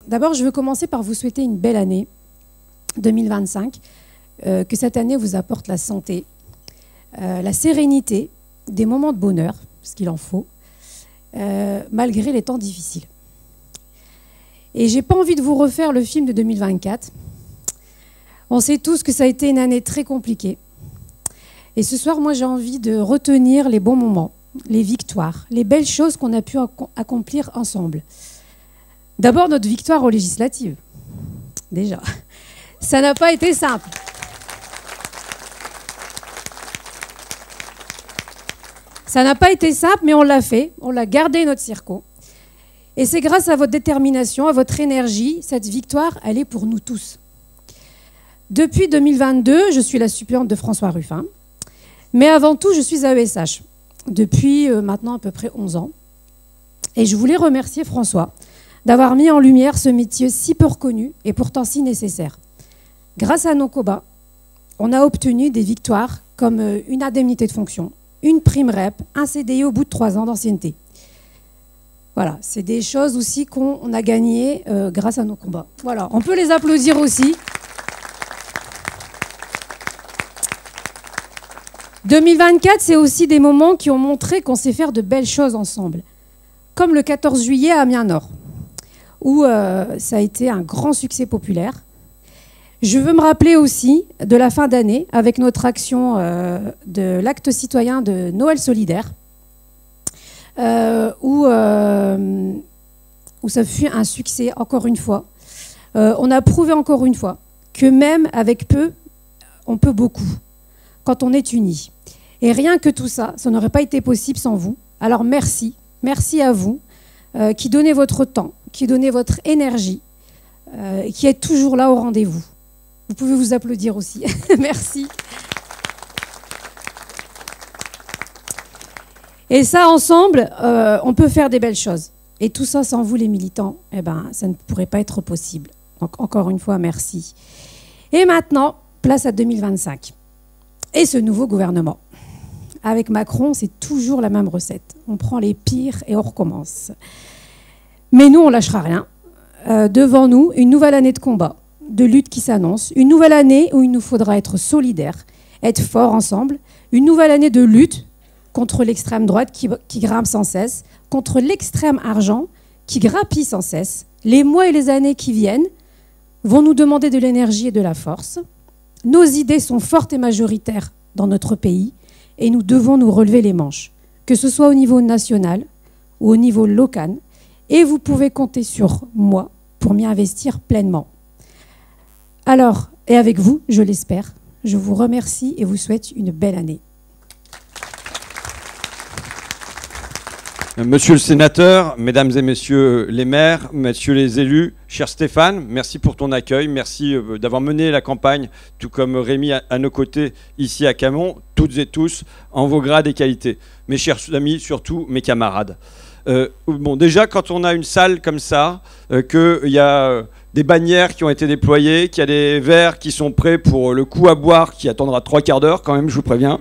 D'abord, je veux commencer par vous souhaiter une belle année 2025, que cette année vous apporte la santé, la sérénité, des moments de bonheur, parce qu'il en faut, malgré les temps difficiles. Et j'ai pas envie de vous refaire le film de 2024. On sait tous que ça a été une année très compliquée. Et ce soir, moi, j'ai envie de retenir les bons moments, les victoires, les belles choses qu'on a pu accomplir ensemble. D'abord, notre victoire aux législatives. Déjà. Ça n'a pas été simple. Ça n'a pas été simple, mais on l'a fait. On l'a gardé, notre circo. Et c'est grâce à votre détermination, à votre énergie, cette victoire, elle est pour nous tous. Depuis 2022, je suis la suppléante de François Ruffin. Mais avant tout, je suis AESH. Depuis maintenant à peu près 11 ans. Et je voulais remercier François d'avoir mis en lumière ce métier si peu reconnu et pourtant si nécessaire. Grâce à nos combats, on a obtenu des victoires comme une indemnité de fonction, une prime REP, un CDI au bout de 3 ans d'ancienneté. Voilà, c'est des choses aussi qu'on a gagnées grâce à nos combats. Voilà, on peut les applaudir aussi. 2024, c'est aussi des moments qui ont montré qu'on sait faire de belles choses ensemble. Comme le 14 juillet à Amiens-Nord, où ça a été un grand succès populaire. Je veux me rappeler aussi de la fin d'année avec notre action de l'acte citoyen de Noël solidaire, où ça fut un succès encore une fois. On a prouvé encore une fois que même avec peu, on peut beaucoup quand on est unis. Et rien que tout ça, ça n'aurait pas été possible sans vous. Alors merci, merci à vous qui donnez votre temps, qui donnez votre énergie, qui êtes toujours là au rendez-vous. Vous pouvez vous applaudir aussi. Merci. Et ça, ensemble, on peut faire des belles choses. Et tout ça, sans vous, les militants, eh ben, ça ne pourrait pas être possible. Donc, encore une fois, merci. Et maintenant, place à 2025. Et ce nouveau gouvernement. Avec Macron, c'est toujours la même recette. On prend les pires et on recommence. Mais nous, on ne lâchera rien. Devant nous, une nouvelle année de combat, de lutte qui s'annonce. Une nouvelle année où il nous faudra être solidaires, être forts ensemble. Une nouvelle année de lutte contre l'extrême droite qui grimpe sans cesse, contre l'extrême argent qui grappille sans cesse. Les mois et les années qui viennent vont nous demander de l'énergie et de la force. Nos idées sont fortes et majoritaires dans notre pays et nous devons nous relever les manches, que ce soit au niveau national ou au niveau local. Et vous pouvez compter sur moi pour m'y investir pleinement. Alors, et avec vous, je l'espère, je vous remercie et vous souhaite une belle année. Monsieur le sénateur, mesdames et messieurs les maires, messieurs les élus, cher Stéphane, merci pour ton accueil, merci d'avoir mené la campagne, tout comme Rémi à nos côtés ici à Camon, toutes et tous, en vos grades et qualités. Mes chers amis, surtout mes camarades. Bon, déjà, quand on a une salle comme ça, qu'il y a des bannières qui ont été déployées, qu'il y a des verres qui sont prêts pour le coup à boire qui attendra 3 quarts d'heure, quand même, je vous préviens.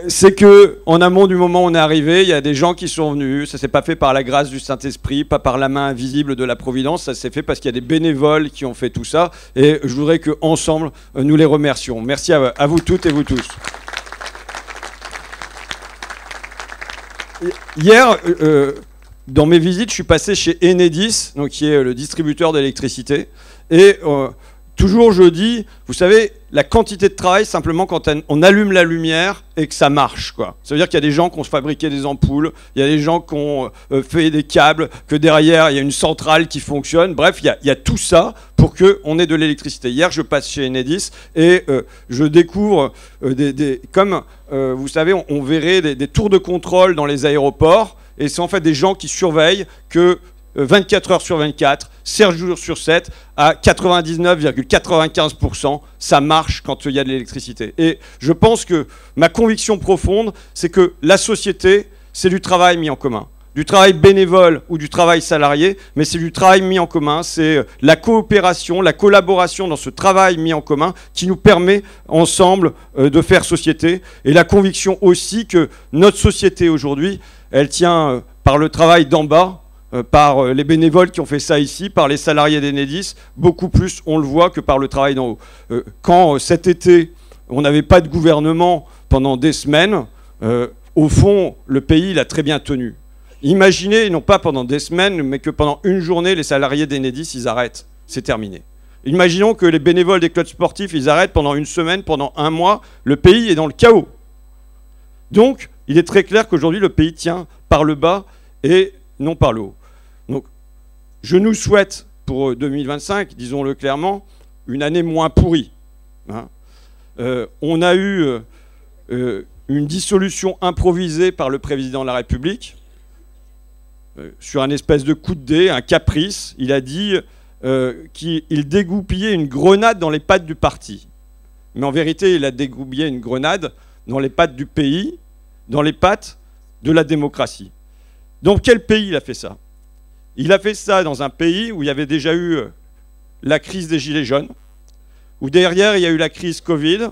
C'est qu'en amont du moment où on est arrivé, il y a des gens qui sont venus. Ça ne s'est pas fait par la grâce du Saint-Esprit, pas par la main invisible de la Providence. Ça s'est fait parce qu'il y a des bénévoles qui ont fait tout ça. Et je voudrais qu'ensemble, nous les remercions. Merci à vous toutes et vous tous. Hier, dans mes visites, je suis passé chez Enedis, donc qui est le distributeur d'électricité. Et toujours je dis, vous savez, la quantité de travail, simplement quand on allume la lumière et que ça marche, quoi. Ça veut dire qu'il y a des gens qui ont fabriqué des ampoules, il y a des gens qui ont fait des câbles, que derrière il y a une centrale qui fonctionne. Bref, il y a tout ça pour qu'on ait de l'électricité. Hier, je passe chez Enedis et je découvre comme vous savez, on verrait des tours de contrôle dans les aéroports. Et c'est en fait des gens qui surveillent que 24 heures sur 24, 7 jours sur 7, à 99,95%, ça marche quand il y a de l'électricité. Et je pense que ma conviction profonde, c'est que la société, c'est du travail mis en commun. Du travail bénévole ou du travail salarié, mais c'est du travail mis en commun, c'est la coopération, la collaboration dans ce travail mis en commun qui nous permet ensemble de faire société. Et la conviction aussi que notre société aujourd'hui, elle tient par le travail d'en bas par les bénévoles qui ont fait ça ici, par les salariés d'Enedis, beaucoup plus on le voit que par le travail d'en haut. Quand cet été, on n'avait pas de gouvernement pendant des semaines, au fond, le pays l'a très bien tenu. Imaginez, non pas pendant des semaines, mais que pendant une journée, les salariés d'Enedis, ils arrêtent. C'est terminé. Imaginons que les bénévoles des clubs sportifs, ils arrêtent pendant une semaine, pendant un mois. Le pays est dans le chaos. Donc, il est très clair qu'aujourd'hui, le pays tient par le bas et non par le haut. Donc, je nous souhaite pour 2025, disons-le clairement, une année moins pourrie. Hein. On a eu une dissolution improvisée par le président de la République sur un espèce de coup de dé, un caprice. Il a dit qu'il dégoupillait une grenade dans les pattes du parti. Mais en vérité, il a dégoupillé une grenade dans les pattes du pays, dans les pattes de la démocratie. Dans quel pays il a fait ça? Il a fait ça dans un pays où il y avait déjà eu la crise des Gilets jaunes, où derrière il y a eu la crise Covid,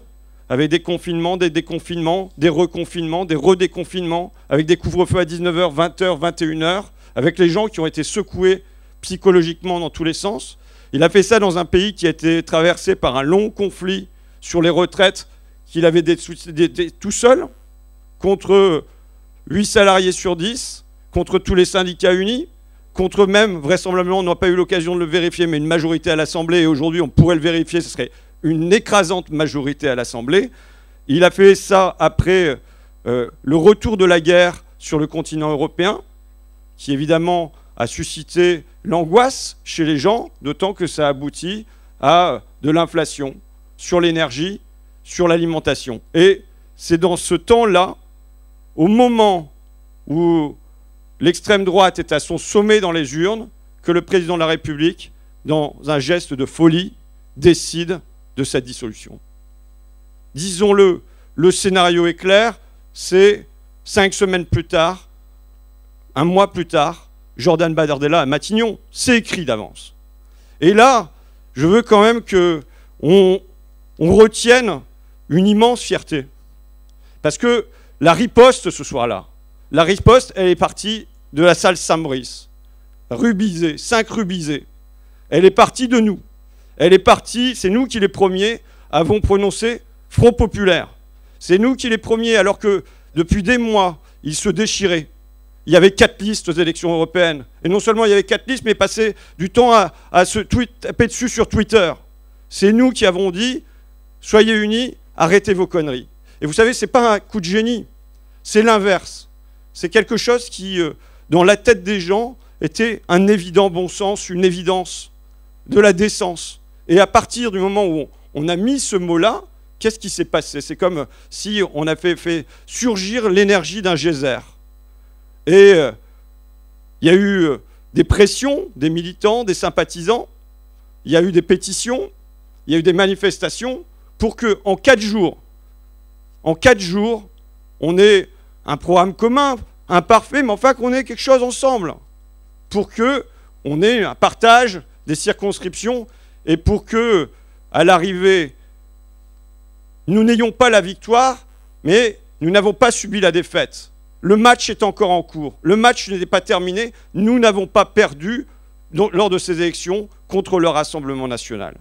avec des confinements, des déconfinements, des reconfinements, des redéconfinements, avec des couvre-feux à 19h, 20h, 21h, avec les gens qui ont été secoués psychologiquement dans tous les sens. Il a fait ça dans un pays qui a été traversé par un long conflit sur les retraites qu'il avait tout seul, contre 8 salariés sur 10, contre tous les syndicats unis, contre même, vraisemblablement, on n'a pas eu l'occasion de le vérifier, mais une majorité à l'Assemblée, et aujourd'hui on pourrait le vérifier, ce serait une écrasante majorité à l'Assemblée. Il a fait ça après le retour de la guerre sur le continent européen, qui évidemment a suscité l'angoisse chez les gens, d'autant que ça aboutit à de l'inflation sur l'énergie, sur l'alimentation. Et c'est dans ce temps-là, au moment où l'extrême droite est à son sommet dans les urnes, que le président de la République, dans un geste de folie, décide de sa dissolution. Disons-le, le scénario est clair, c'est 5 semaines plus tard, un mois plus tard, Jordan Bardella à Matignon. C'est écrit d'avance. Et là, je veux quand même qu'on retienne une immense fierté. Parce que la riposte ce soir-là, la riposte, elle est partie de la salle Saint-Maurice, rubisée, 5 rubisés. Elle est partie de nous. Elle est partie, c'est nous qui les premiers avons prononcé Front Populaire. C'est nous qui les premiers, alors que depuis des mois, ils se déchiraient. Il y avait 4 listes aux élections européennes. Et non seulement il y avait 4 listes, mais passaient du temps à se taper dessus sur Twitter. C'est nous qui avons dit, soyez unis, arrêtez vos conneries. Et vous savez, ce n'est pas un coup de génie, c'est l'inverse. C'est quelque chose qui, dans la tête des gens, était un évident bon sens, une évidence, de la décence. Et à partir du moment où on a mis ce mot-là, qu'est-ce qui s'est passé? C'est comme si on a fait surgir l'énergie d'un geyser. Et il y a eu des pressions, des militants, des sympathisants, il y a eu des pétitions, il y a eu des manifestations pour qu'en 4 jours, on ait un programme commun, imparfait, mais enfin qu'on ait quelque chose ensemble, pour qu'on ait un partage des circonscriptions et pour que, à l'arrivée, nous n'ayons pas la victoire, mais nous n'avons pas subi la défaite. Le match est encore en cours. Le match n'était pas terminé. Nous n'avons pas perdu lors de ces élections contre le Rassemblement national.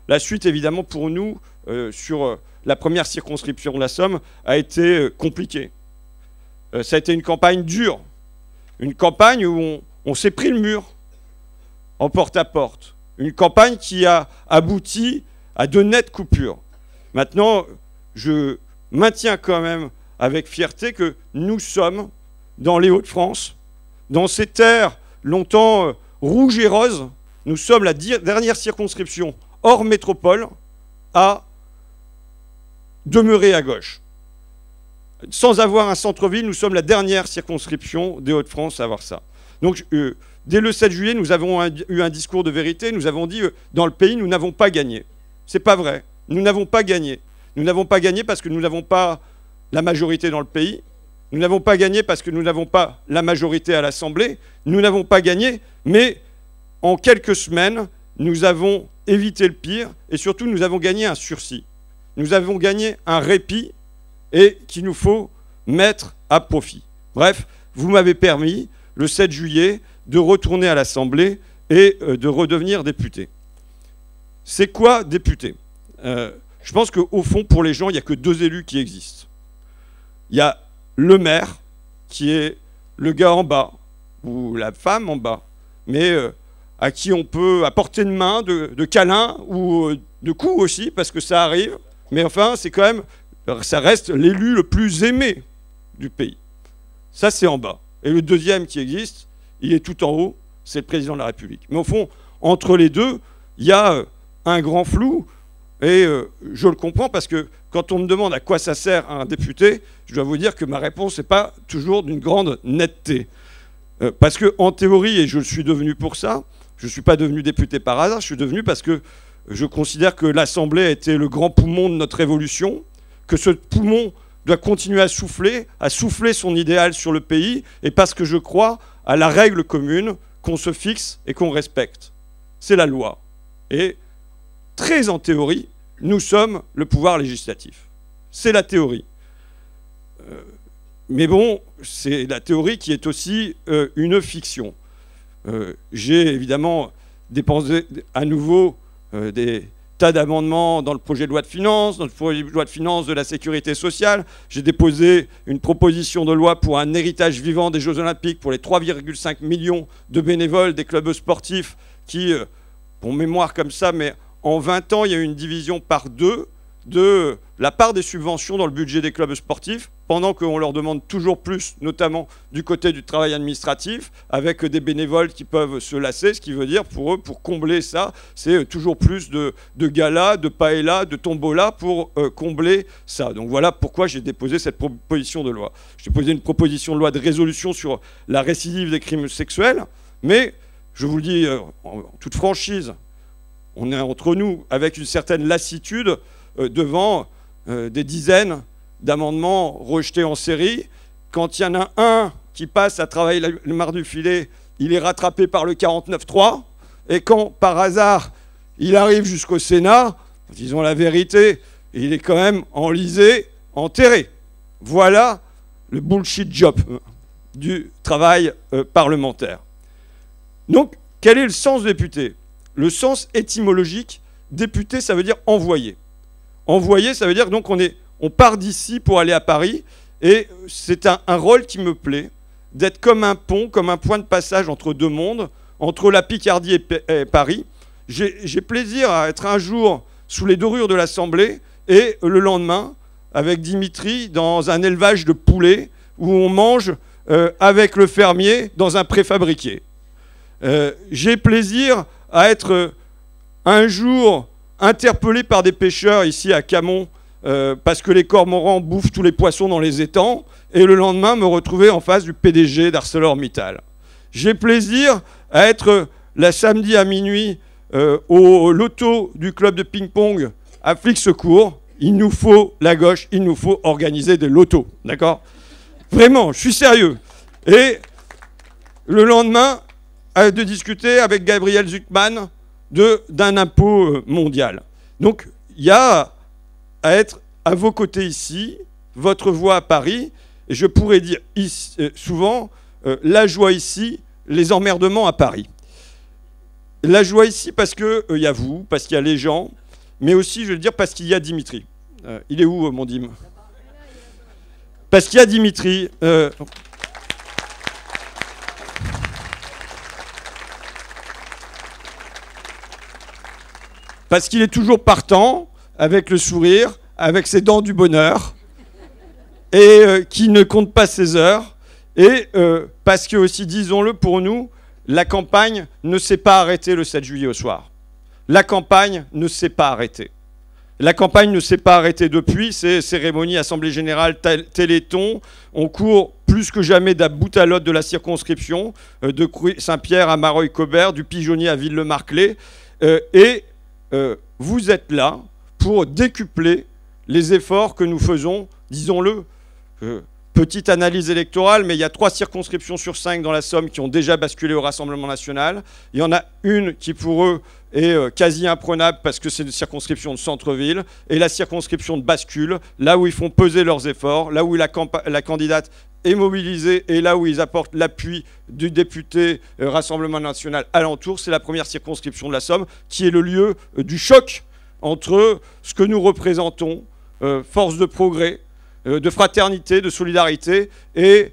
La suite, évidemment, pour nous, sur la première circonscription de la Somme, a été compliquée. Ça a été une campagne dure. Une campagne où on s'est pris le mur en porte-à-porte. Une campagne qui a abouti à de nettes coupures. Maintenant, je maintiens quand même avec fierté que nous sommes dans les Hauts-de-France, dans ces terres longtemps rouges et roses. Nous sommes la dernière circonscription hors métropole à demeurer à gauche. Sans avoir un centre-ville, nous sommes la dernière circonscription des Hauts-de-France à avoir ça. Donc, dès le 7 juillet, nous avons eu un discours de vérité. Nous avons dit, dans le pays, nous n'avons pas gagné. C'est pas vrai. Nous n'avons pas gagné. Nous n'avons pas gagné parce que nous n'avons pas la majorité dans le pays. Nous n'avons pas gagné parce que nous n'avons pas la majorité à l'Assemblée. Nous n'avons pas gagné, mais en quelques semaines, nous avons évité le pire et surtout, nous avons gagné un sursis. Nous avons gagné un répit et qu'il nous faut mettre à profit. Bref, vous m'avez permis, le 7 juillet, de retourner à l'Assemblée et de redevenir député. C'est quoi député? Je pense qu'au fond, pour les gens, il n'y a que deux élus qui existent. Il y a le maire, qui est le gars en bas, ou la femme en bas, mais à qui on peut apporter une main, de câlin, ou de coups aussi, parce que ça arrive. Mais enfin, c'est quand même, ça reste l'élu le plus aimé du pays. Ça, c'est en bas. Et le deuxième qui existe, il est tout en haut, c'est le président de la République. Mais au fond, entre les deux, il y a un grand flou, et je le comprends parce que quand on me demande à quoi ça sert un député, je dois vous dire que ma réponse n'est pas toujours d'une grande netteté. Parce qu'en théorie, et je suis devenu pour ça, je ne suis pas devenu député par hasard, je suis devenu parce que je considère que l'Assemblée a été le grand poumon de notre révolution, que ce poumon doit continuer à souffler son idéal sur le pays, et parce que je crois à la règle commune qu'on se fixe et qu'on respecte. C'est la loi. Et très en théorie, nous sommes le pouvoir législatif. C'est la théorie. Mais bon, c'est la théorie qui est aussi une fiction. J'ai évidemment dépensé à nouveau des tas d'amendements dans le projet de loi de finances, dans le projet de loi de finances de la sécurité sociale. J'ai déposé une proposition de loi pour un héritage vivant des Jeux Olympiques pour les 3,5 millions de bénévoles des clubs sportifs qui, pour mémoire comme ça, mais en 20 ans, il y a eu une division par deux de la part des subventions dans le budget des clubs sportifs, pendant qu'on leur demande toujours plus, notamment du côté du travail administratif, avec des bénévoles qui peuvent se lasser, ce qui veut dire pour eux, pour combler ça, c'est toujours plus de galas, de paella, de tombola pour combler ça. Donc voilà pourquoi j'ai déposé cette proposition de loi. J'ai déposé une proposition de loi de résolution sur la récidive des crimes sexuels, mais je vous le dis en toute franchise, on est entre nous avec une certaine lassitude devant des dizaines d'amendements rejetés en série. Quand il y en a un qui passe à travailler le marc du filet, il est rattrapé par le 49.3. Et quand, par hasard, il arrive jusqu'au Sénat, disons la vérité, il est quand même enlisé, enterré. Voilà le bullshit job du travail parlementaire. Donc, quel est le sens député? Le sens étymologique, député, ça veut dire envoyé. Envoyé, ça veut dire donc on part d'ici pour aller à Paris, et c'est un rôle qui me plaît, d'être comme un pont, comme un point de passage entre deux mondes, entre la Picardie et Paris. J'ai plaisir à être un jour sous les dorures de l'Assemblée, et le lendemain, avec Dimitri, dans un élevage de poulets, où on mange avec le fermier dans un préfabriqué. J'ai plaisir à être un jour interpellé par des pêcheurs ici à Camon parce que les cormorans bouffent tous les poissons dans les étangs, et le lendemain me retrouver en face du PDG d'ArcelorMittal. J'ai plaisir à être la samedi à minuit au loto du club de ping-pong à Flix-Secours. Il nous faut la gauche, il nous faut organiser des lotos, d'accord? Vraiment, je suis sérieux. Et le lendemain, de discuter avec Gabriel Zucman d'un impôt mondial. Donc, il y a à être à vos côtés ici, votre voix à Paris, et je pourrais dire ici, souvent, la joie ici, les emmerdements à Paris. La joie ici parce qu'il y a vous, parce qu'il y a les gens, mais aussi, je veux dire, parce qu'il y a Dimitri. Il est où, mon Dim? Parce qu'il y a Dimitri. Parce qu'il est toujours partant, avec le sourire, avec ses dents du bonheur, et qui ne compte pas ses heures, et parce que aussi, disons-le pour nous, la campagne ne s'est pas arrêtée le 7 juillet au soir. La campagne ne s'est pas arrêtée. La campagne ne s'est pas arrêtée depuis, ces cérémonies, assemblée générale, téléthon, on court plus que jamais d'un bout à l'autre de la circonscription, de Saint-Pierre à Mareuil-Cobert, du Pigeonnier à Ville-le-Marclay, et vous êtes là pour décupler les efforts que nous faisons, disons-le. Petite analyse électorale, mais il y a 3 circonscriptions sur 5 dans la Somme qui ont déjà basculé au Rassemblement national. Il y en a une qui, pour eux, est quasi imprenable parce que c'est une circonscription de centre-ville, et la circonscription de bascule, là où ils font peser leurs efforts, là où la candidate est mobilisé et là où ils apportent l'appui du député Rassemblement National alentour, c'est la première circonscription de la Somme, qui est le lieu du choc entre ce que nous représentons, force de progrès, de fraternité, de solidarité, et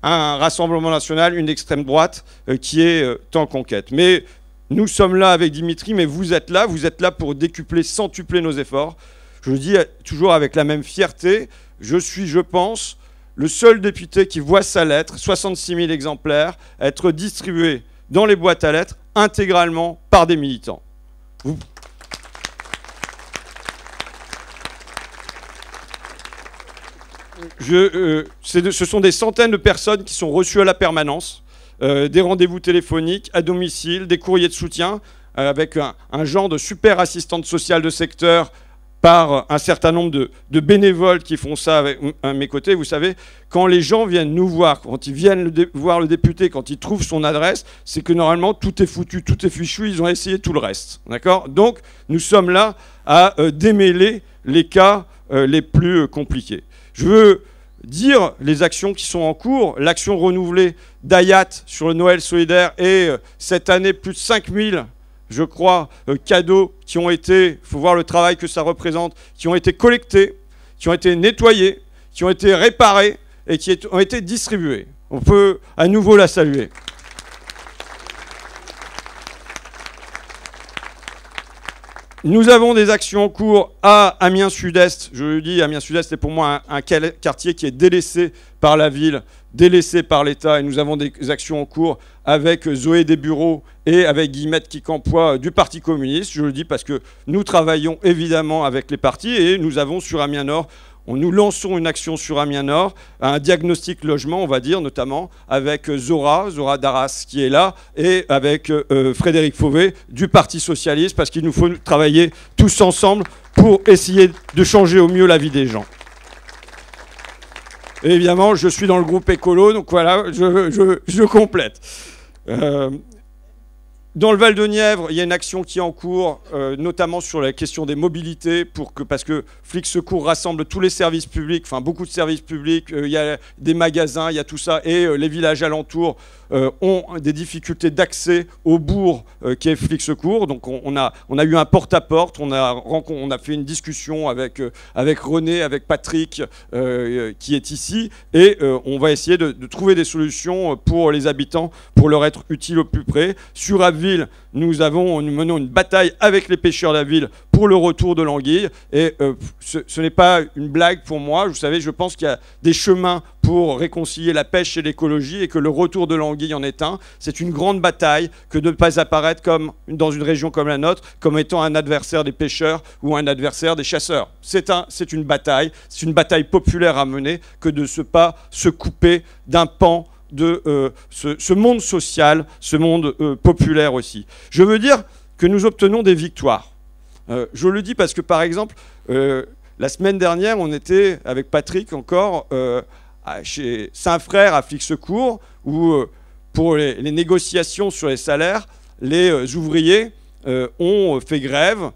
un Rassemblement National, une extrême droite qui est en conquête. Mais nous sommes là avec Dimitri, mais vous êtes là pour décupler, centupler nos efforts. Je le dis toujours avec la même fierté, je suis, je pense, le seul député qui voit sa lettre, 66 000 exemplaires, être distribuée dans les boîtes à lettres intégralement par des militants. Ce sont des centaines de personnes qui sont reçues à la permanence, des rendez-vous téléphoniques, à domicile, des courriers de soutien, avec un genre de super assistante sociale de secteur par un certain nombre de bénévoles qui font ça à mes côtés. Vous savez, quand les gens viennent nous voir, quand ils viennent voir le député, quand ils trouvent son adresse, c'est que normalement tout est foutu, tout est fichu, ils ont essayé tout le reste. D'accord ? Donc nous sommes là à démêler les cas les plus compliqués. Je veux dire les actions qui sont en cours, l'action renouvelée d'Ayat sur le Noël solidaire et cette année plus de 5000, je crois, cadeaux qui ont été, il faut voir le travail que ça représente, qui ont été collectés, qui ont été nettoyés, qui ont été réparés et qui ont été distribués. On peut à nouveau la saluer. Nous avons des actions en cours à Amiens Sud-Est. Je le dis, Amiens Sud-Est est pour moi un quartier qui est délaissé par la ville, délaissé par l'État. Et nous avons des actions en cours avec Zoé Desbureaux et avec Guillemette Quincampoix du Parti communiste. Je le dis parce que nous travaillons évidemment avec les partis et nous avons sur Amiens Nord, nous lançons une action sur Amiens Nord, un diagnostic logement, on va dire, notamment avec Zora Darras qui est là, et avec Frédéric Fauvet du Parti Socialiste, parce qu'il nous faut travailler tous ensemble pour essayer de changer au mieux la vie des gens. Et évidemment, je suis dans le groupe écolo, donc voilà, je complète. Dans le Val-de-Nièvre, il y a une action qui est en cours, notamment sur la question des mobilités, parce que Flics Secours rassemble tous les services publics, enfin beaucoup de services publics, il y a des magasins, il y a tout ça, et les villages alentours ont des difficultés d'accès au bourg qui est Flics Secours. Donc on a eu un porte-à-porte, on a fait une discussion avec René, avec Patrick qui est ici, et on va essayer de trouver des solutions pour les habitants, pour leur être utile au plus près. Sur Abbeville, nous menons une bataille avec les pêcheurs d'Abbeville pour le retour de l'anguille. Et ce n'est pas une blague pour moi. Vous savez, je pense qu'il y a des chemins pour réconcilier la pêche et l'écologie et que le retour de l'anguille en est un. C'est une grande bataille que de ne pas apparaître comme, dans une région comme la nôtre, comme étant un adversaire des pêcheurs ou un adversaire des chasseurs. C'est une bataille populaire à mener que de ne pas se couper d'un pan de ce monde social, ce monde populaire aussi. Je veux dire que nous obtenons des victoires. Je le dis parce que, par exemple, la semaine dernière, on était avec Patrick encore chez Saint-Frère à Flics Secours, où pour les négociations sur les salaires, les ouvriers ont fait grève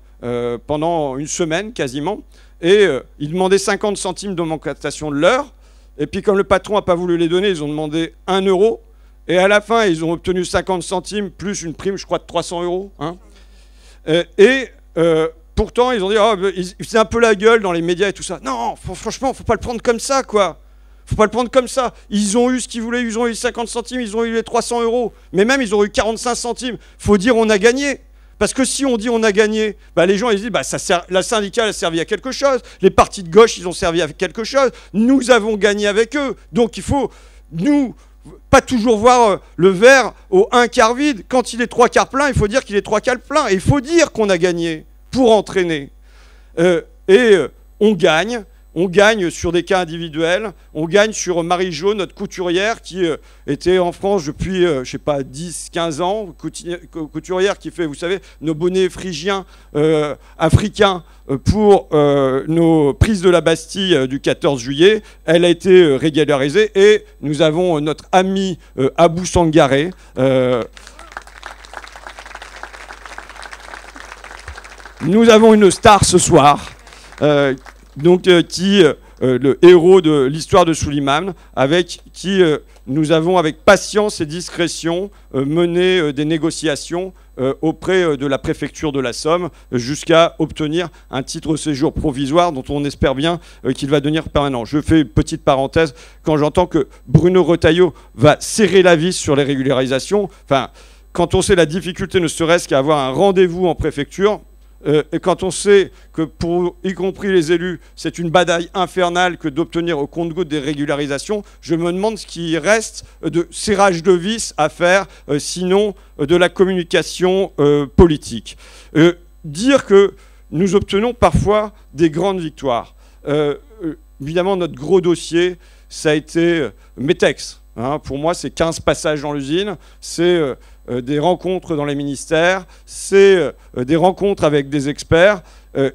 pendant une semaine quasiment, et ils demandaient 50 centimes d'augmentation de l'heure. Et puis comme le patron n'a pas voulu les donner, ils ont demandé 1 euro. Et à la fin, ils ont obtenu 50 centimes plus une prime, je crois, de 300 euros. Hein. Pourtant, ils ont dit, oh, c'est un peu la gueule dans les médias et tout ça. Non, franchement, il ne faut pas le prendre comme ça, quoi. Faut pas le prendre comme ça. Ils ont eu ce qu'ils voulaient, ils ont eu 50 centimes, ils ont eu les 300 euros. Mais même, ils ont eu 45 centimes. Faut dire on a gagné. Parce que si on dit on a gagné, bah les gens ils disent bah la syndicale a servi à quelque chose, les partis de gauche ils ont servi à quelque chose, nous avons gagné avec eux. Donc il faut, nous, pas toujours voir le verre au 1 quart vide. Quand il est 3 quarts plein, il faut dire qu'il est 3 quarts plein. Et il faut dire qu'on a gagné pour entraîner. On gagne. On gagne sur des cas individuels, on gagne sur Marie-Jo, notre couturière, qui était en France depuis, je sais pas, 10, 15 ans, couturière qui fait, vous savez, nos bonnets phrygiens africains pour nos prises de la Bastille du 14 juillet. Elle a été régularisée et nous avons notre ami Abou Sangaré. Nous avons une star ce soir. Donc qui le héros de l'histoire de Souleymane, avec qui nous avons, avec patience et discrétion, mené des négociations auprès de la préfecture de la Somme jusqu'à obtenir un titre de séjour provisoire dont on espère bien qu'il va devenir permanent. Je fais une petite parenthèse, quand j'entends que Bruno Retailleau va serrer la vis sur les régularisations, enfin, quand on sait la difficulté ne serait-ce qu'à avoir un rendez-vous en préfecture, et quand on sait que pour y compris les élus, c'est une bataille infernale que d'obtenir au compte-gouttes des régularisations, je me demande ce qui reste de serrage de vis à faire, sinon de la communication politique. Dire que nous obtenons parfois des grandes victoires. Évidemment, notre gros dossier, ça a été Metex. Hein, pour moi, c'est 15 passages dans l'usine, c'est des rencontres dans les ministères, c'est des rencontres avec des experts,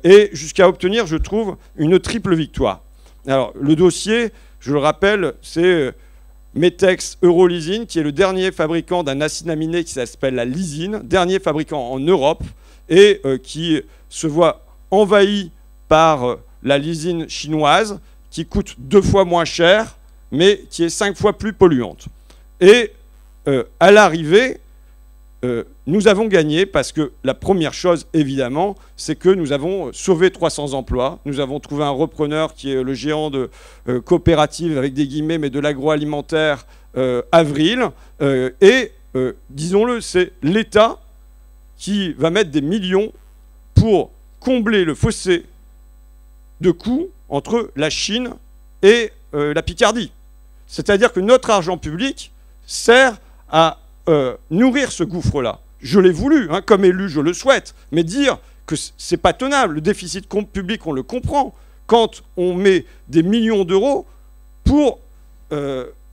et jusqu'à obtenir, je trouve, une triple victoire. Alors, le dossier, je le rappelle, c'est Metex Eurolysine, qui est le dernier fabricant d'un acide aminé qui s'appelle la lysine, dernier fabricant en Europe, et qui se voit envahi par la lysine chinoise, qui coûte 2 fois moins cher, mais qui est 5 fois plus polluante. Et à l'arrivée, nous avons gagné parce que la première chose, évidemment, c'est que nous avons sauvé 300 emplois. Nous avons trouvé un repreneur qui est le géant de coopérative, avec des guillemets, mais de l'agroalimentaire, Avril. Disons-le, c'est l'État qui va mettre des millions pour combler le fossé de coûts entre la Chine et la Picardie. C'est-à-dire que notre argent public sert à nourrir ce gouffre-là. Je l'ai voulu, hein, comme élu, je le souhaite, mais dire que c'est pas tenable. Le déficit public, on le comprend, quand on met des millions d'euros pour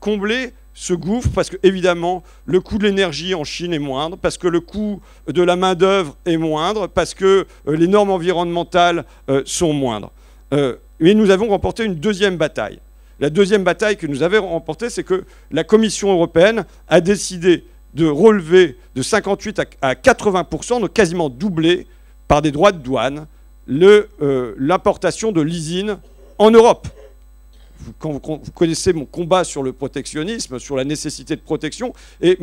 combler ce gouffre, parce que évidemment le coût de l'énergie en Chine est moindre, parce que le coût de la main-d'œuvre est moindre, parce que les normes environnementales sont moindres. Et nous avons remporté une deuxième bataille. La deuxième bataille que nous avons remportée, c'est que la Commission européenne a décidé de relever de 58 à 80%, donc quasiment doubler par des droits de douane, l'importation de lysine en Europe. Vous connaissez mon combat sur le protectionnisme, sur la nécessité de protection. Et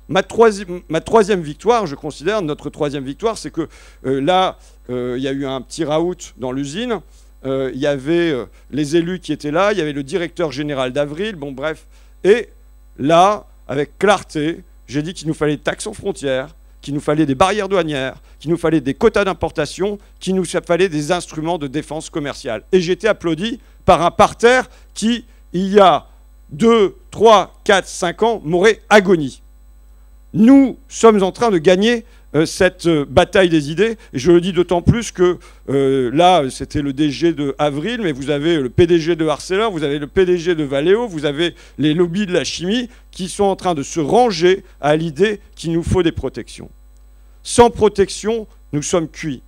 ma troisième victoire, je considère, notre troisième victoire, c'est que là, il y a eu un petit raout dans l'usine. Il y avait les élus qui étaient là, il y avait le directeur général d'Avril, bon bref. Et là, avec clarté, j'ai dit qu'il nous fallait des taxes aux frontières, qu'il nous fallait des barrières douanières, qu'il nous fallait des quotas d'importation, qu'il nous fallait des instruments de défense commerciale. Et j'ai été applaudi par un parterre qui, il y a 2, 3, 4, 5 ans, m'aurait agonie. Nous sommes en train de gagner cette bataille des idées. Et je le dis d'autant plus que là, c'était le DG de Avril, mais vous avez le PDG de Arcelor, vous avez le PDG de Valeo, vous avez les lobbies de la chimie qui sont en train de se ranger à l'idée qu'il nous faut des protections. Sans protection, nous sommes cuits.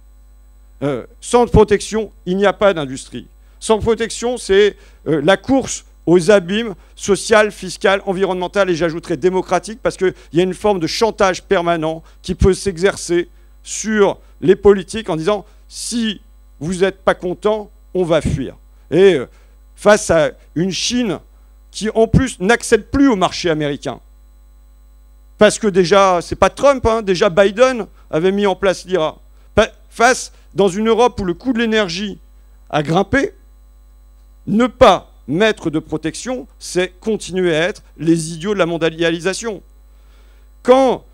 Sans protection, il n'y a pas d'industrie. Sans protection, c'est la course aux abîmes social, fiscal, environnemental et j'ajouterais démocratique parce qu'il y a une forme de chantage permanent qui peut s'exercer sur les politiques en disant si vous n'êtes pas content, on va fuir. Et face à une Chine qui en plus n'accède plus au marché américain, parce que déjà, c'est pas Trump, hein, déjà Biden avait mis en place l'IRA, face dans une Europe où le coût de l'énergie a grimpé, ne pas mettre de protection, c'est continuer à être les idiots de la mondialisation. Quand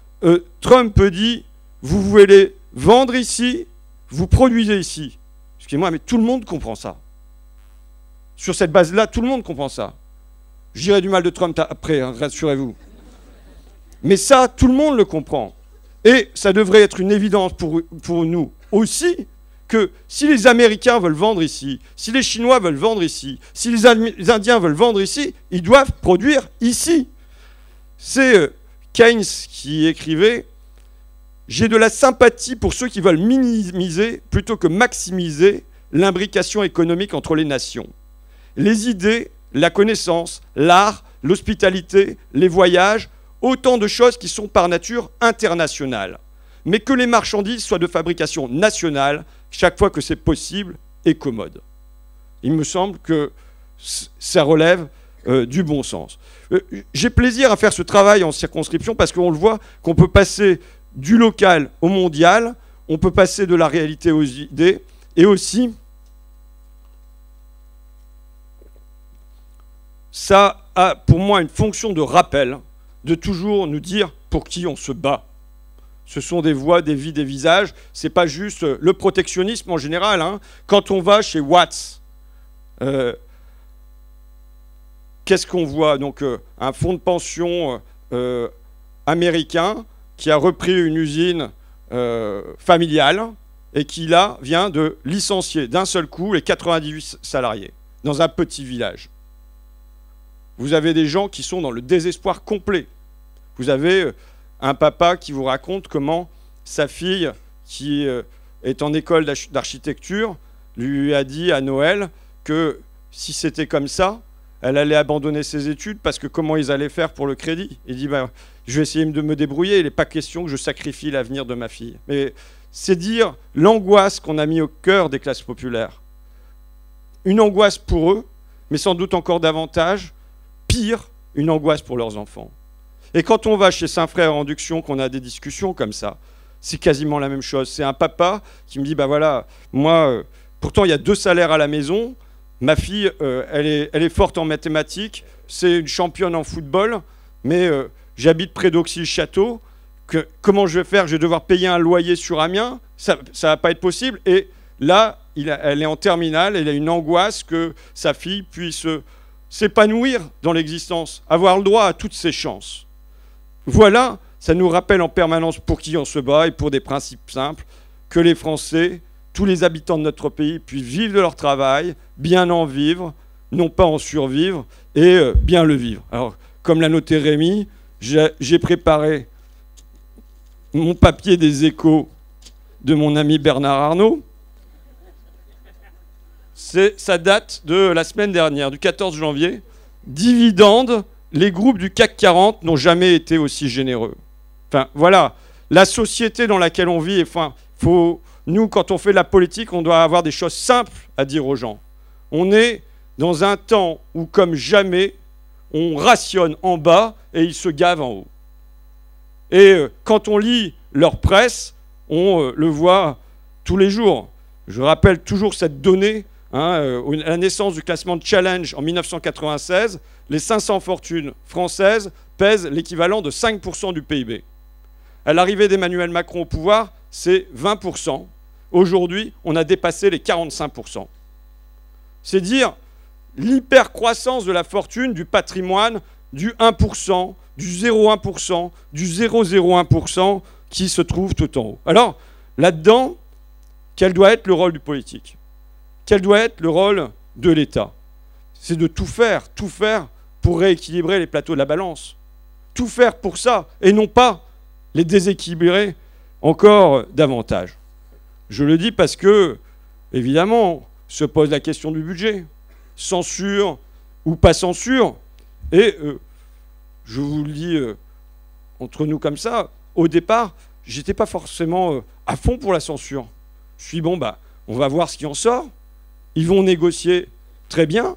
Trump dit « vous voulez vendre ici, vous produisez ici », excusez-moi, mais tout le monde comprend ça. Sur cette base-là, tout le monde comprend ça. Je dirai du mal de Trump après, hein, rassurez-vous. Mais ça, tout le monde le comprend. Et ça devrait être une évidence pour nous aussi, que si les Américains veulent vendre ici, si les Chinois veulent vendre ici, si les Indiens veulent vendre ici, ils doivent produire ici. C'est Keynes qui écrivait « J'ai de la sympathie pour ceux qui veulent minimiser plutôt que maximiser l'imbrication économique entre les nations. Les idées, la connaissance, l'art, l'hospitalité, les voyages, autant de choses qui sont par nature internationales. Mais que les marchandises soient de fabrication nationale, chaque fois que c'est possible et commode. » Il me semble que ça relève du bon sens. J'ai plaisir à faire ce travail en circonscription parce qu'on le voit qu'on peut passer du local au mondial, on peut passer de la réalité aux idées, et aussi, ça a pour moi une fonction de rappel, de toujours nous dire pour qui on se bat. Ce sont des voix, des vies, des visages. C'est pas juste le protectionnisme en général. Hein. Quand on va chez Watts, qu'est-ce qu'on voit? Donc un fonds de pension américain qui a repris une usine familiale et qui là vient de licencier d'un seul coup les 98 salariés dans un petit village. Vous avez des gens qui sont dans le désespoir complet. Vous avez un papa qui vous raconte comment sa fille, qui est en école d'architecture, lui a dit à Noël que si c'était comme ça, elle allait abandonner ses études parce que comment ils allaient faire pour le crédit. Il dit bah, je vais essayer de me débrouiller, il n'est pas question que je sacrifie l'avenir de ma fille. Mais c'est dire l'angoisse qu'on a mis au cœur des classes populaires. Une angoisse pour eux, mais sans doute encore davantage, pire, une angoisse pour leurs enfants. Et quand on va chez Saint-Frère en Duction, qu'on a des discussions comme ça, c'est quasiment la même chose. C'est un papa qui me dit, bah voilà, moi, pourtant il y a 2 salaires à la maison, ma fille, elle est forte en mathématiques, c'est une championne en football, mais j'habite près d'Auxy-le-Château, comment je vais faire? Je vais devoir payer un loyer sur Amiens, ça va pas être possible. Et là, elle est en terminale, elle a une angoisse que sa fille puisse s'épanouir dans l'existence, avoir le droit à toutes ses chances. Voilà, ça nous rappelle en permanence pour qui on se bat et pour des principes simples, que les Français, tous les habitants de notre pays puissent vivre de leur travail, bien en vivre, non pas en survivre, et bien le vivre. Alors, comme l'a noté Rémi, j'ai préparé mon papier des Échos de mon ami Bernard Arnault. Ça date de la semaine dernière, du 14 janvier. Dividendes, les groupes du CAC 40 n'ont jamais été aussi généreux. Enfin, voilà, la société dans laquelle on vit, enfin, nous, quand on fait de la politique, on doit avoir des choses simples à dire aux gens. On est dans un temps où, comme jamais, on rationne en bas et ils se gavent en haut. Et quand on lit leur presse, on le voit tous les jours. Je rappelle toujours cette donnée, à la naissance du classement de Challenge en 1996, les 500 fortunes françaises pèsent l'équivalent de 5% du PIB. À l'arrivée d'Emmanuel Macron au pouvoir, c'est 20%. Aujourd'hui, on a dépassé les 45%. C'est dire l'hypercroissance de la fortune, du patrimoine, du 1%, du 0,1%, du 0,01% qui se trouve tout en haut. Alors, là-dedans, quel doit être le rôle du politique? Quel doit être le rôle de l'État? C'est de tout faire pour rééquilibrer les plateaux de la balance. Tout faire pour ça, et non pas les déséquilibrer encore davantage. Je le dis parce que, évidemment, se pose la question du budget. Censure ou pas censure. Et je vous le dis entre nous comme ça, au départ, j'étais pas forcément à fond pour la censure. Je suis bon, bah, on va voir ce qui en sort. Ils vont négocier très bien.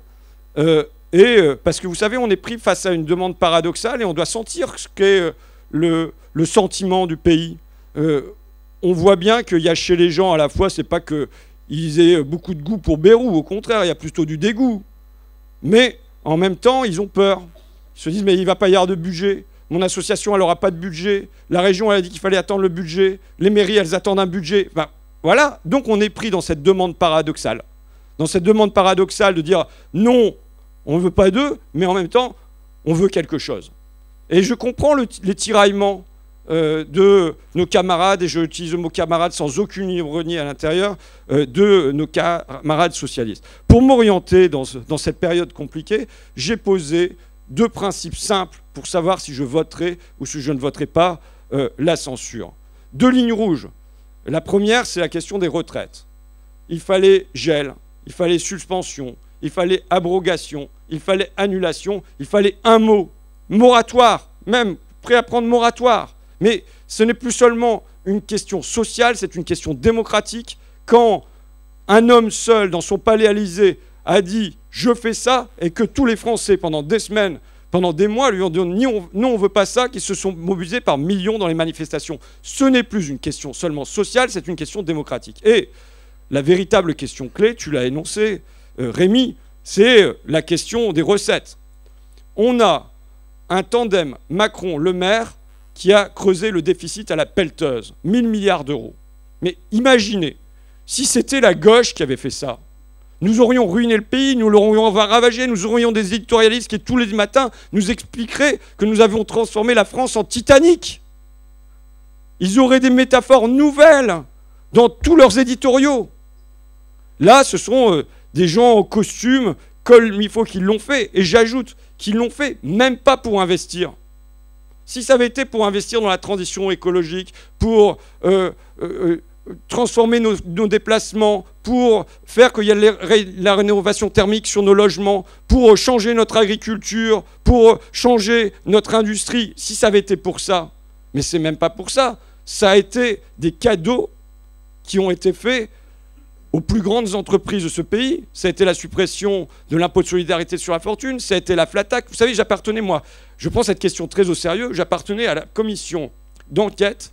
Parce que vous savez, on est pris face à une demande paradoxale et on doit sentir ce qu'est le sentiment du pays. On voit bien qu'il y a chez les gens, à la fois, c'est pas qu'ils aient beaucoup de goût pour Bérou, au contraire, il y a plutôt du dégoût. Mais en même temps, ils ont peur. Ils se disent, mais il ne va pas y avoir de budget. Mon association, elle n'aura pas de budget. La région, elle a dit qu'il fallait attendre le budget. Les mairies, elles attendent un budget. Enfin, voilà, donc on est pris dans cette demande paradoxale. Dans cette demande paradoxale de dire, non, on ne veut pas d'eux, mais en même temps, on veut quelque chose. Et je comprends les tiraillements de nos camarades, et je utilise le mot camarades sans aucune ironie à l'intérieur, de nos camarades socialistes. Pour m'orienter dans cette période compliquée, j'ai posé 2 principes simples pour savoir si je voterai ou si je ne voterai pas la censure. 2 lignes rouges. La première, c'est la question des retraites. Il fallait gel, il fallait suspension, il fallait abrogation, il fallait annulation, il fallait un mot, moratoire, même prêt à prendre moratoire. Mais ce n'est plus seulement une question sociale, c'est une question démocratique. Quand un homme seul, dans son palais Élysée, a dit je fais ça, et que tous les Français, pendant des semaines, pendant des mois, lui ont dit non, on ne veut pas ça, qu'ils se sont mobilisés par millions dans les manifestations. Ce n'est plus une question seulement sociale, c'est une question démocratique. Et la véritable question clé, tu l'as énoncé, Rémi, c'est la question des recettes. On a un tandem Macron-Le Maire qui a creusé le déficit à la pelleteuse, 1000 milliards d'euros. Mais imaginez, si c'était la gauche qui avait fait ça, nous aurions ruiné le pays, nous l'aurions ravagé, nous aurions des éditorialistes qui tous les matins nous expliqueraient que nous avions transformé la France en Titanic. Ils auraient des métaphores nouvelles dans tous leurs éditoriaux. Là, ce sont des gens en costume, comme il faut qu'ils l'ont fait. Et j'ajoute qu'ils l'ont fait même pas pour investir. Si ça avait été pour investir dans la transition écologique, pour transformer nos déplacements, pour faire qu'il y ait la rénovation thermique sur nos logements, pour changer notre agriculture, pour changer notre industrie, si ça avait été pour ça, mais c'est même pas pour ça, ça a été des cadeaux qui ont été faits aux plus grandes entreprises de ce pays. Ça a été la suppression de l'impôt de solidarité sur la fortune, ça a été la flat tax. Vous savez, j'appartenais, moi, je prends cette question très au sérieux, j'appartenais à la commission d'enquête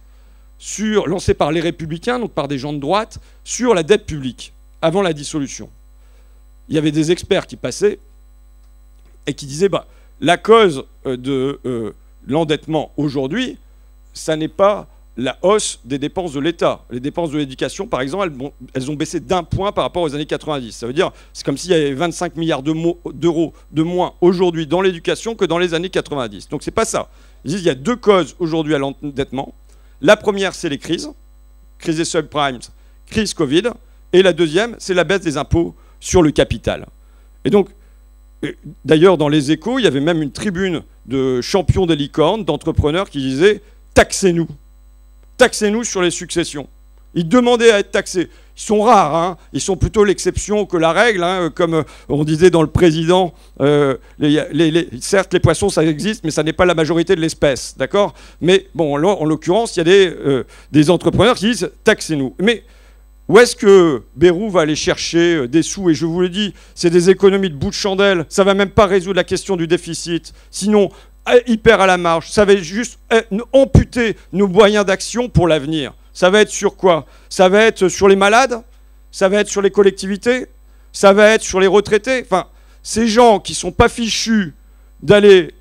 lancée par les Républicains, donc par des gens de droite, sur la dette publique, avant la dissolution. Il y avait des experts qui passaient et qui disaient la cause de l'endettement aujourd'hui, ça n'est pas la hausse des dépenses de l'État. Les dépenses de l'éducation, par exemple, elles ont baissé d'1 point par rapport aux années 90. Ça veut dire, c'est comme s'il y avait 25 milliards d'euros de moins aujourd'hui dans l'éducation que dans les années 90. Donc c'est pas ça. Ils disent qu'il y a 2 causes aujourd'hui à l'endettement. La première, c'est les crises des subprimes, crise Covid. Et la deuxième, c'est la baisse des impôts sur le capital. Et donc, d'ailleurs, dans les Échos, il y avait même une tribune de champions des licornes, d'entrepreneurs qui disaient « taxez-nous ». Taxez-nous sur les successions. Ils demandaient à être taxés. Ils sont rares, hein. Ils sont plutôt l'exception que la règle, hein. Comme on disait dans Le Président, certes les poissons ça existe, mais ça n'est pas la majorité de l'espèce, d'accord? Mais bon, là, en l'occurrence, il y a des entrepreneurs qui disent « taxez-nous ». Mais où est-ce que Bayrou va aller chercher des sous? Et je vous le dis, c'est des économies de bout de chandelle. Ça ne va même pas résoudre la question du déficit. Sinon, hyper à la marge, ça va juste amputer nos moyens d'action pour l'avenir. Ça va être sur quoi? Ça va être sur les malades? Ça va être sur les collectivités? Ça va être sur les retraités? Enfin, ces gens qui ne sont pas fichus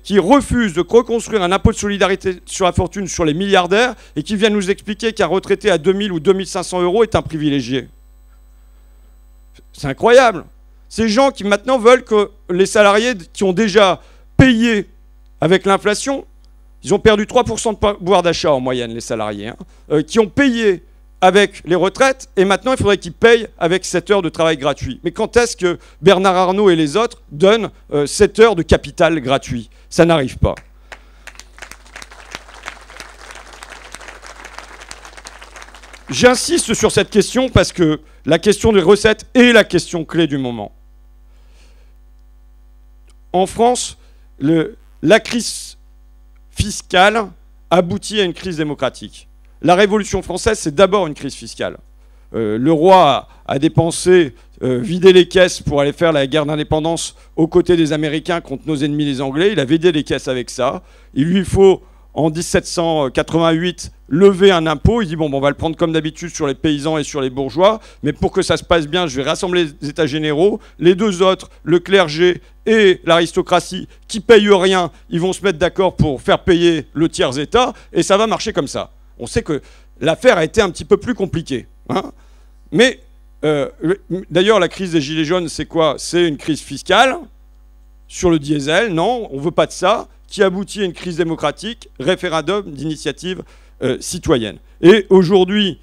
qui refusent de reconstruire un impôt de solidarité sur la fortune sur les milliardaires et qui viennent nous expliquer qu'un retraité à 2000 ou 2500 euros est un privilégié. C'est incroyable. Ces gens qui maintenant veulent que les salariés qui ont déjà payé avec l'inflation, ils ont perdu 3% de pouvoir d'achat en moyenne, les salariés, hein, qui ont payé avec les retraites, et maintenant il faudrait qu'ils payent avec 7 heures de travail gratuit. Mais quand est-ce que Bernard Arnault et les autres donnent 7 heures de capital gratuit? Ça n'arrive pas. J'insiste sur cette question parce que la question des recettes est la question clé du moment. En France, la crise fiscale aboutit à une crise démocratique. La Révolution française, c'est d'abord une crise fiscale. Le roi a dépensé, vidé les caisses pour aller faire la guerre d'indépendance aux côtés des Américains contre nos ennemis les Anglais. Il a vidé les caisses avec ça. Il lui faut, en 1788, lever un impôt. Il dit, bon, on va le prendre comme d'habitude sur les paysans et sur les bourgeois. Mais pour que ça se passe bien, je vais rassembler les États généraux. Les deux autres, le clergé et l'aristocratie, qui payent rien, ils vont se mettre d'accord pour faire payer le tiers-État. Et ça va marcher comme ça. On sait que l'affaire a été un petit peu plus compliquée. Hein. Mais d'ailleurs, la crise des Gilets jaunes, c'est quoi? C'est une crise fiscale sur le diesel. Non, on ne veut pas de ça. Qui aboutit à une crise démocratique, référendum d'initiative citoyenne. Et aujourd'hui,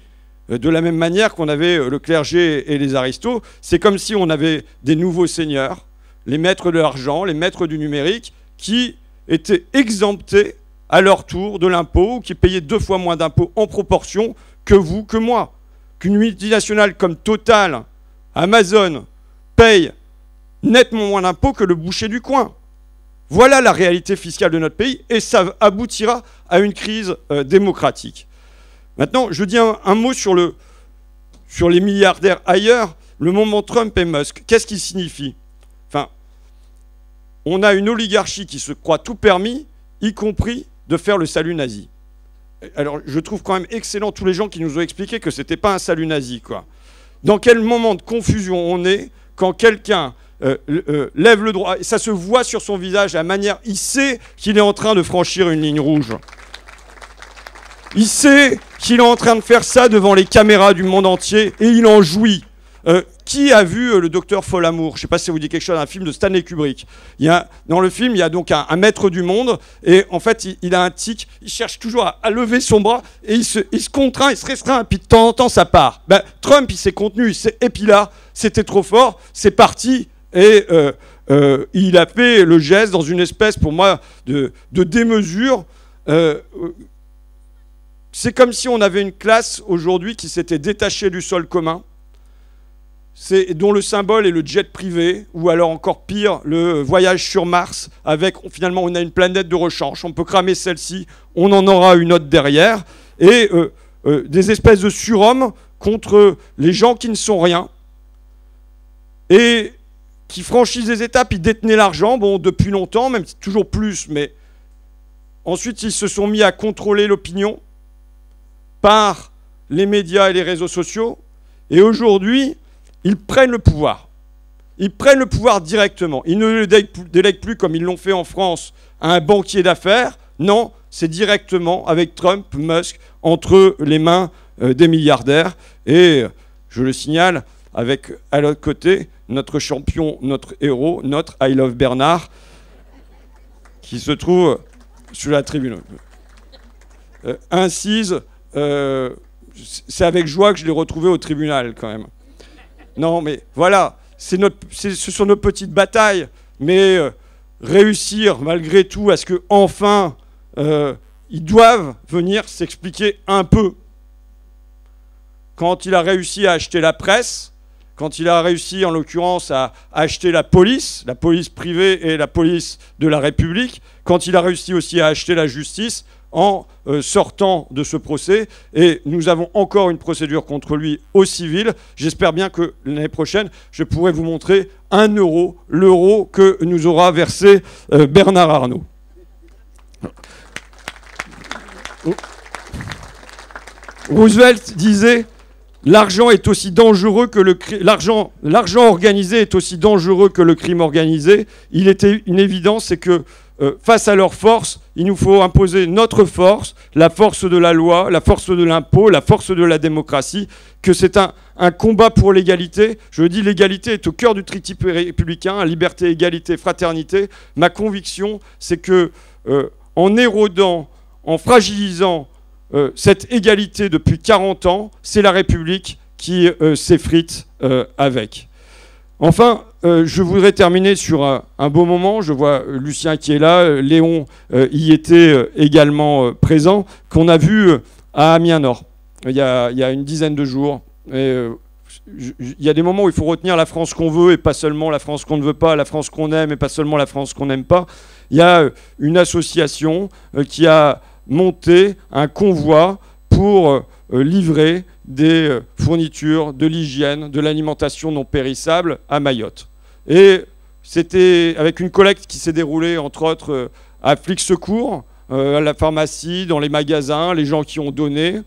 de la même manière qu'on avait le clergé et les aristos, c'est comme si on avait des nouveaux seigneurs, les maîtres de l'argent, les maîtres du numérique, qui étaient exemptés à leur tour de l'impôt, qui payaient 2 fois moins d'impôts en proportion que vous, que moi. Qu'une multinationale comme Total, Amazon, paye nettement moins d'impôts que le boucher du coin. Voilà la réalité fiscale de notre pays, et ça aboutira à une crise démocratique. Maintenant, je dis un mot sur les milliardaires ailleurs. Le moment Trump et Musk, qu'est-ce qu'il signifie? Enfin, on a une oligarchie qui se croit tout permis, y compris de faire le salut nazi. Alors, je trouve quand même excellent tous les gens qui nous ont expliqué que ce n'était pas un salut nazi, quoi. Dans quel moment de confusion on est quand quelqu'un lève le droit, et ça se voit sur son visage, la manière, il sait qu'il est en train de franchir une ligne rouge. Il sait qu'il est en train de faire ça devant les caméras du monde entier, et il en jouit. Qui a vu le docteur Folamour? Je ne sais pas si ça vous dit quelque chose, un film de Stanley Kubrick. Dans le film, il y a donc un maître du monde, et en fait, il a un tic, il cherche toujours à lever son bras, et il se contraint, il se restreint, et puis de temps en temps, ça part. Ben, Trump, il s'est contenu, et puis là, c'était trop fort, c'est parti, et il a fait le geste dans une espèce, pour moi, de démesure. C'est comme si on avait une classe aujourd'hui qui s'était détachée du sol commun, dont le symbole est le jet privé, ou alors encore pire, le voyage sur Mars, avec finalement on a une planète de rechange, on peut cramer celle-ci, on en aura une autre derrière, et des espèces de surhommes contre les gens qui ne sont rien, et qui franchissent des étapes, ils détenaient l'argent, bon, depuis longtemps, même toujours plus, mais ensuite ils se sont mis à contrôler l'opinion par les médias et les réseaux sociaux, et aujourd'hui, ils prennent le pouvoir. Ils prennent le pouvoir directement. Ils ne le délèguent plus comme ils l'ont fait en France à un banquier d'affaires. Non, c'est directement avec Trump, Musk, entre les mains des milliardaires. Et je le signale, avec à l'autre côté, notre champion, notre héros, notre I Love Bernard, qui se trouve sur la tribune. Incise, c'est avec joie que je l'ai retrouvé au tribunal quand même. Non, mais voilà, ce sont nos petites batailles, mais réussir malgré tout à ce qu'enfin, ils doivent venir s'expliquer un peu. Quand il a réussi à acheter la presse, quand il a réussi en l'occurrence à acheter la police privée et la police de la République, quand il a réussi aussi à acheter la justice, en sortant de ce procès, et nous avons encore une procédure contre lui au civil. J'espère bien que l'année prochaine, je pourrai vous montrer 1 euro, l'euro que nous aura versé Bernard Arnault. Roosevelt disait « L'argent est aussi dangereux que l'argent organisé est aussi dangereux que le crime organisé. » Il était une évidence, c'est que face à leur force, il nous faut imposer notre force, la force de la loi, la force de l'impôt, la force de la démocratie, que c'est un combat pour l'égalité. Je dis l'égalité est au cœur du triptyque républicain, liberté, égalité, fraternité. Ma conviction, c'est que en érodant, en fragilisant cette égalité depuis 40 ans, c'est la République qui s'effrite avec. Enfin, je voudrais terminer sur un beau moment. Je vois Lucien qui est là, Léon y était également présent, qu'on a vu à Amiens-Nord, il y a une dizaine de jours. Il y a des moments où il faut retenir la France qu'on veut et pas seulement la France qu'on ne veut pas, la France qu'on aime et pas seulement la France qu'on n'aime pas. Il y a une association qui a monté un convoi pour livrer des fournitures, de l'hygiène, de l'alimentation non périssable à Mayotte. Et c'était avec une collecte qui s'est déroulée, entre autres, à Flics Secours, à la pharmacie, dans les magasins, les gens qui ont donné,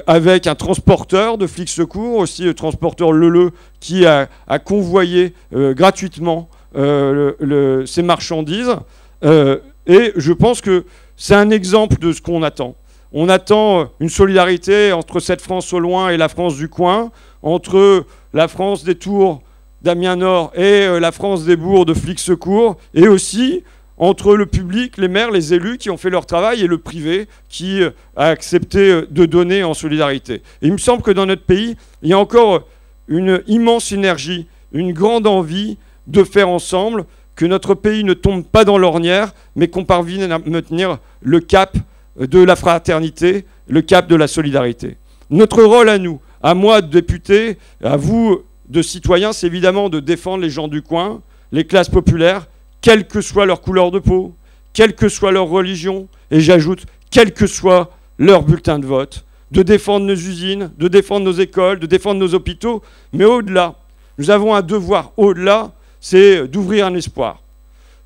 avec un transporteur de Flics Secours, aussi le transporteur Leleu, qui a convoyé gratuitement ces marchandises. Et je pense que c'est un exemple de ce qu'on attend. On attend une solidarité entre cette France au loin et la France du coin, entre la France des Tours d'Amiens-Nord et la France des bourgs de Flics Secours, et aussi entre le public, les maires, les élus qui ont fait leur travail et le privé qui a accepté de donner en solidarité. Et il me semble que dans notre pays, il y a encore une immense énergie, une grande envie de faire ensemble que notre pays ne tombe pas dans l'ornière, mais qu'on parvienne à maintenir le cap de la fraternité, le cap de la solidarité. Notre rôle à nous, à moi de député, à vous de citoyens, c'est évidemment de défendre les gens du coin, les classes populaires, quelle que soit leur couleur de peau, quelle que soit leur religion, et j'ajoute, quel que soit leur bulletin de vote, de défendre nos usines, de défendre nos écoles, de défendre nos hôpitaux, mais au-delà, nous avons un devoir au-delà, c'est d'ouvrir un espoir.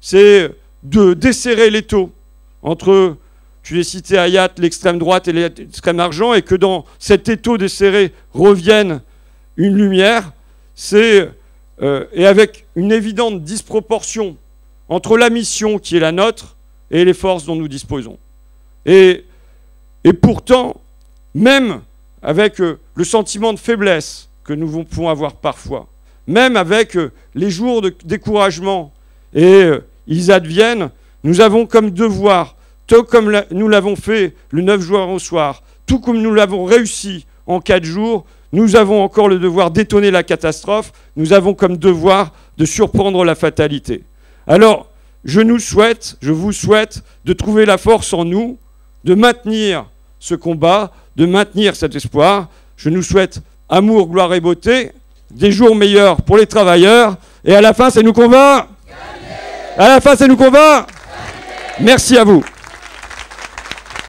c'est de desserrer l'étau entre, tu l'as cité, Hayat, l'extrême droite et l'extrême argent, et que dans cet étau desserré revienne une lumière, et avec une évidente disproportion entre la mission qui est la nôtre et les forces dont nous disposons. Et pourtant, même avec le sentiment de faiblesse que nous pouvons avoir parfois, même avec les jours de découragement, et ils adviennent, nous avons comme devoir, tout comme nous l'avons fait le 9 juin au soir, tout comme nous l'avons réussi en 4 jours, nous avons encore le devoir d'étonner la catastrophe, nous avons comme devoir de surprendre la fatalité. Alors, je vous souhaite de trouver la force en nous, de maintenir ce combat, de maintenir cet espoir. Je nous souhaite amour, gloire et beauté, des jours meilleurs pour les travailleurs, et à la fin, ça nous convainc ? À la fin, ça nous convainc ? Merci à vous.